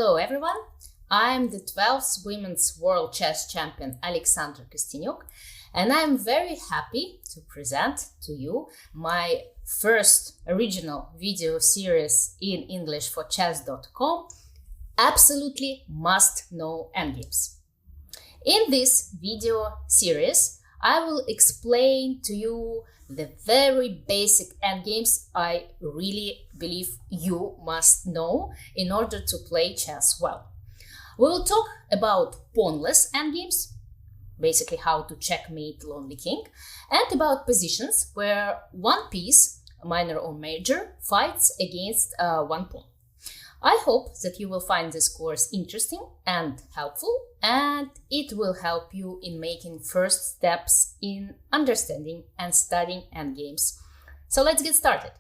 Hello everyone, I'm the 12th Women's World Chess Champion Alexandra Kostyniuk, and I'm very happy to present to you my first original video series in English for chess.com, Absolutely Must Know Endgames. In this video series, I will explain to you the very basic endgames I really believe you must know in order to play chess well. We will talk about pawnless endgames, basically how to checkmate lonely king, and about positions where one piece, minor or major, fights against one pawn. I hope that you will find this course interesting and helpful, and it will help you in making first steps in understanding and studying endgames. So let's get started.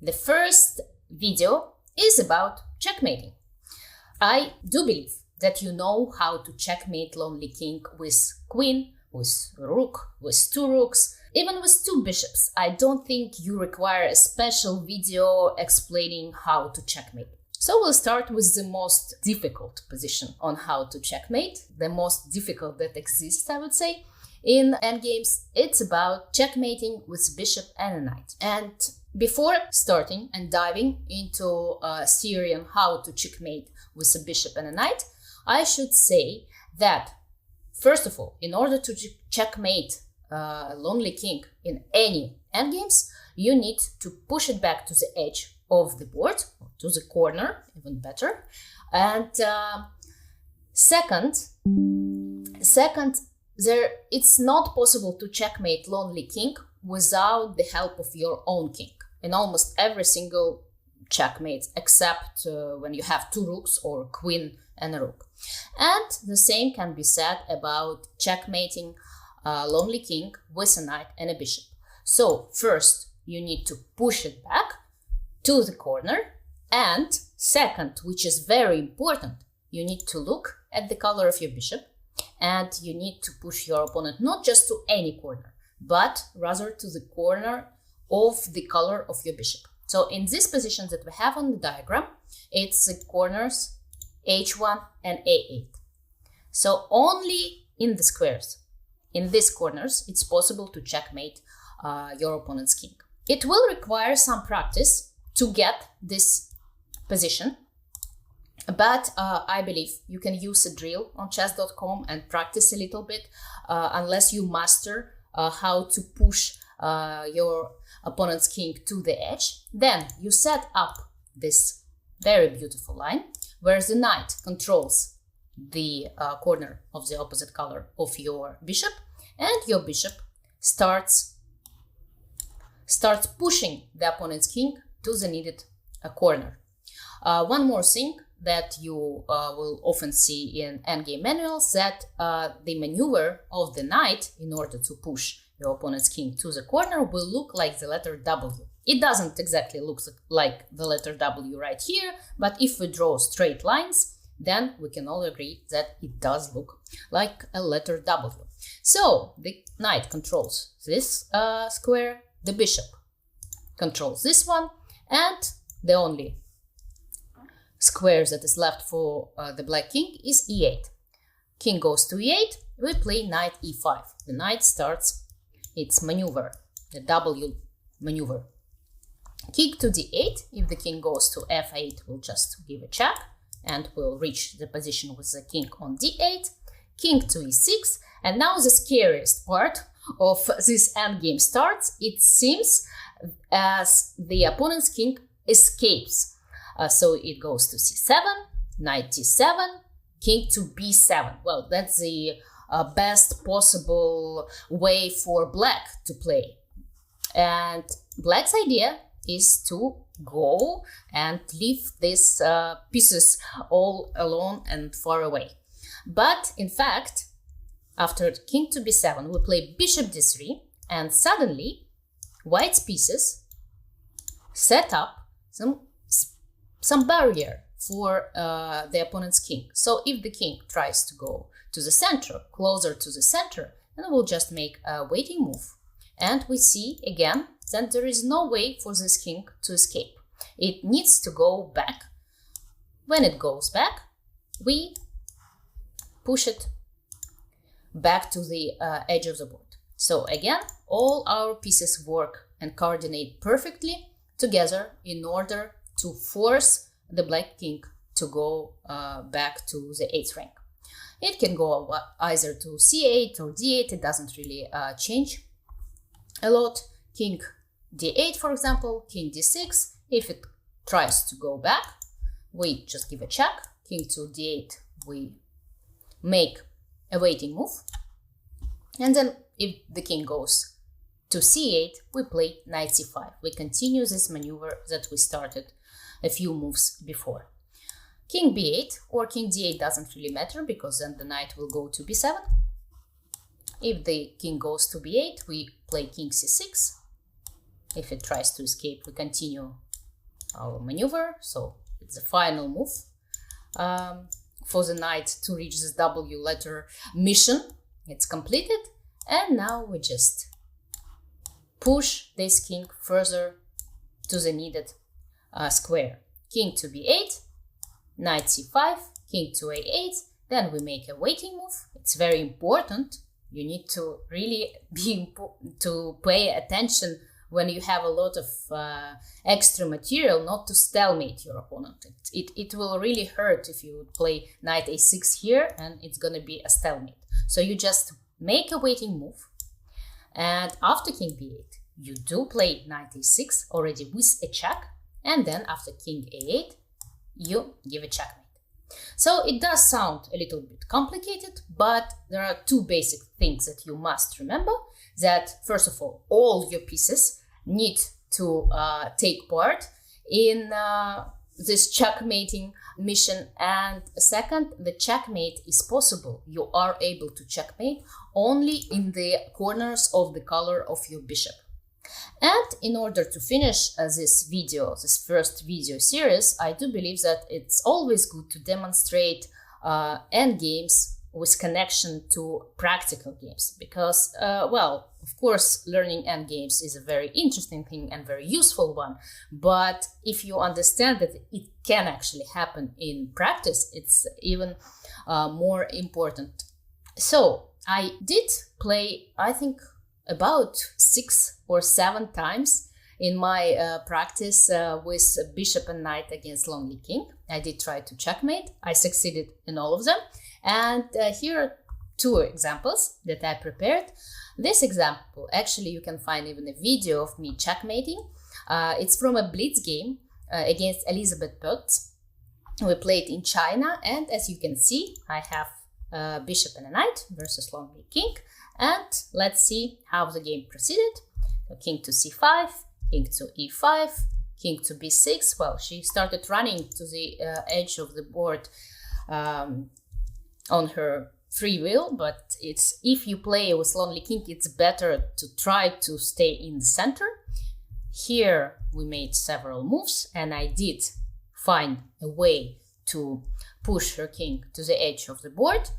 The first video is about checkmating. I do believe that you know how to checkmate lonely king with queen, with rook, with two rooks, even with two bishops. I don't think you require a special video explaining how to checkmate. So we'll start with the most difficult position on how to checkmate, the most difficult that exists, I would say. In endgames, it's about checkmating with bishop and a knight. And before starting and diving into a theory on how to checkmate with a bishop and a knight, I should say that, first of all, in order to checkmate a lonely king in any endgames, you need to push it back to the edge of the board, or to the corner, even better. And second, it's not possible to checkmate lonely king without the help of your own king in almost every single checkmate, except when you have two rooks or queen and a rook. And the same can be said about checkmating lonely king with a knight and a bishop. So first, you need to push it back to the corner, and second, which is very important, you need to look at the color of your bishop, and you need to push your opponent not just to any corner, but rather to the corner of the color of your bishop. So in this position that we have on the diagram, it's the corners h1 and a8. So only in the squares, in these corners, it's possible to checkmate your opponent's king. It will require some practice to get this position, but I believe you can use a drill on chess.com and practice a little bit unless you master how to push your opponent's king to the edge. Then you set up this very beautiful line where the knight controls the corner of the opposite color of your bishop, and your bishop starts pushing the opponent's king to the needed corner. One more thing that you will often see in endgame manuals, that the maneuver of the knight in order to push your opponent's king to the corner will look like the letter W. It doesn't exactly look like the letter W right here, but if we draw straight lines, then we can all agree that it does look like a letter W. So the knight controls this square, the bishop controls this one, and the only square that is left for the black king is e8. King goes to e8, we play knight e5. The knight starts its maneuver, the W maneuver. King to d8, if the king goes to f8, we'll just give a check and we'll reach the position with the king on d8. King to e6, and now the scariest part of this endgame starts. It seems as the opponent's king escapes. So it goes to c7, knight d7, king to b7. Well, that's the best possible way for black to play. And black's idea is to go and leave these pieces all alone and far away. But in fact, after king to b7, we play bishop d3, and suddenly white's pieces set up some barrier for the opponent's king. So if the king tries to go to the center, closer to the center, then we'll just make a waiting move. And we see again that there is no way for this king to escape. It needs to go back. When it goes back, we push it back to the edge of the board. So again, all our pieces work and coordinate perfectly together in order to force the black king to go back to the 8th rank. It can go either to c8 or d8, it doesn't really change a lot. King d8, for example, king d6. If it tries to go back, we just give a check. King to d8, we make a waiting move. And then if the king goes to c8, we play knight c5. We continue this maneuver that we started a few moves before. King b8 or king d8 doesn't really matter, because then the knight will go to b7. If the king goes to b8, we play king c6. If it tries to escape, we continue our maneuver. So it's the final move for the knight to reach this W letter mission. It's completed. And now we just push this king further to the needed square. King to b8, knight c5, king to a8. Then we make a waiting move. It's very important. You need to really to pay attention when you have a lot of extra material, not to stalemate your opponent. It will really hurt if you play knight a6 here and it's going to be a stalemate. So you just make a waiting move, and after king b8, you do play knight a6 already with a check, and then after king a8, you give a checkmate. So it does sound a little bit complicated, but there are two basic things that you must remember. That first of all your pieces need to take part in this checkmating mission, and second, the checkmate is possible. You are able to checkmate only in the corners of the color of your bishop. And in order to finish this first video series, I do believe that it's always good to demonstrate endgames with connection to practical games, because, well, of course, learning endgames is a very interesting thing and very useful one, but if you understand that it can actually happen in practice, it's even more important. So I did play, I think, about 6 or 7 times in my practice with bishop and knight against lonely king. I did try to checkmate. I succeeded in all of them. And here are 2 examples that I prepared. This example, actually, you can find even a video of me checkmating. It's from a blitz game against Elizabeth Pötz. We played in China, and as you can see, I have a bishop and a knight versus lonely king. And let's see how the game proceeded. So king to c5, king to e5, king to b6. Well, she started running to the edge of the board on her free will, but it's if you play with lonely king, it's better to try to stay in the center. Here we made several moves, and I did find a way to push her king to the edge of the board.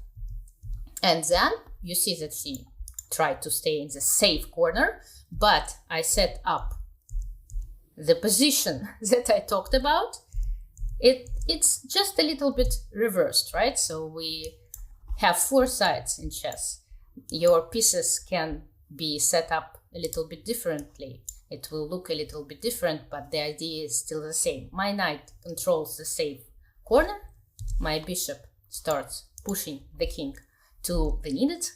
And then you see that she tried to stay in the safe corner, but I set up the position that I talked about. It's just a little bit reversed, right? So we have 4 sides in chess. Your pieces can be set up a little bit differently. It will look a little bit different, but the idea is still the same. My knight controls the safe corner. My bishop starts pushing the king to the needed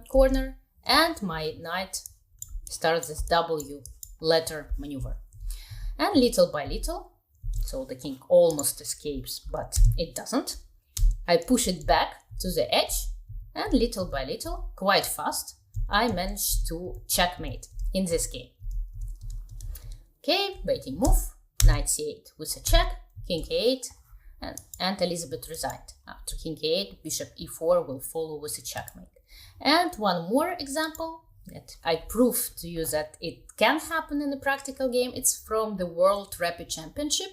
corner, and my knight starts this W letter maneuver. And little by little, so the king almost escapes, but it doesn't, I push it back to the edge, and little by little, quite fast, I managed to checkmate in this game. Okay, waiting move, knight c8 with a check, king a8, and Elizabeth resigned. After king a8, bishop e4 will follow with a checkmate. And one more example that I proved to you that it can happen in a practical game. It's from the World Rapid Championship.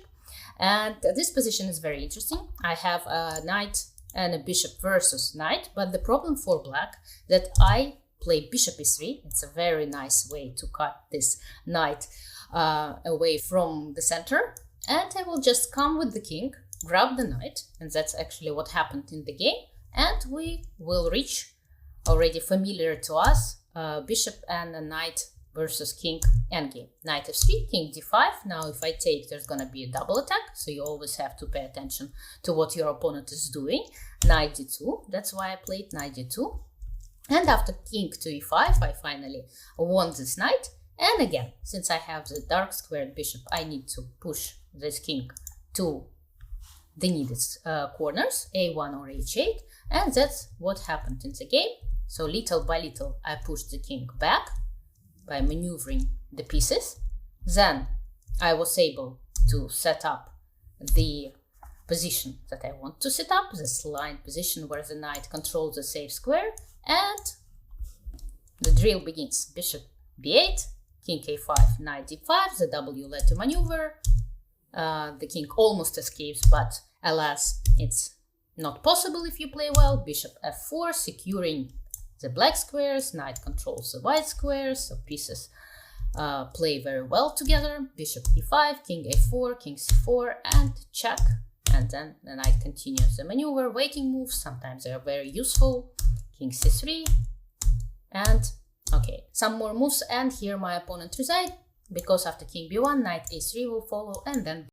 And this position is very interesting. I have a knight and a bishop versus knight, but the problem for black that I play bishop e3. It's a very nice way to cut this knight away from the center. And I will just come with the king grab the knight, and that's actually what happened in the game, and we will reach already familiar to us bishop and a knight versus king endgame. Knight f3, king d5. Now if I take, there's gonna be a double attack, so you always have to pay attention to what your opponent is doing. Knight d2, that's why I played knight d2. And after king to e5, I finally won this knight. And again, since I have the dark squared bishop, I need to push this king to the needed corners, a1 or h8, and that's what happened in the game. So little by little, I pushed the king back by maneuvering the pieces. Then I was able to set up the position that I want to set up, this line position where the knight controls the safe square, and the drill begins. Bishop b8, king a5, knight d5, the w led to maneuver. The king almost escapes, but alas, it's not possible if you play well. Bishop f4, securing the black squares, knight controls the white squares, so pieces play very well together. Bishop e5, king a4, king c4, and check. And then the knight continues the maneuver, waiting moves. Sometimes they are very useful. King c3, and okay, some more moves, and here my opponent resigned, because after king b1, knight a3 will follow, and then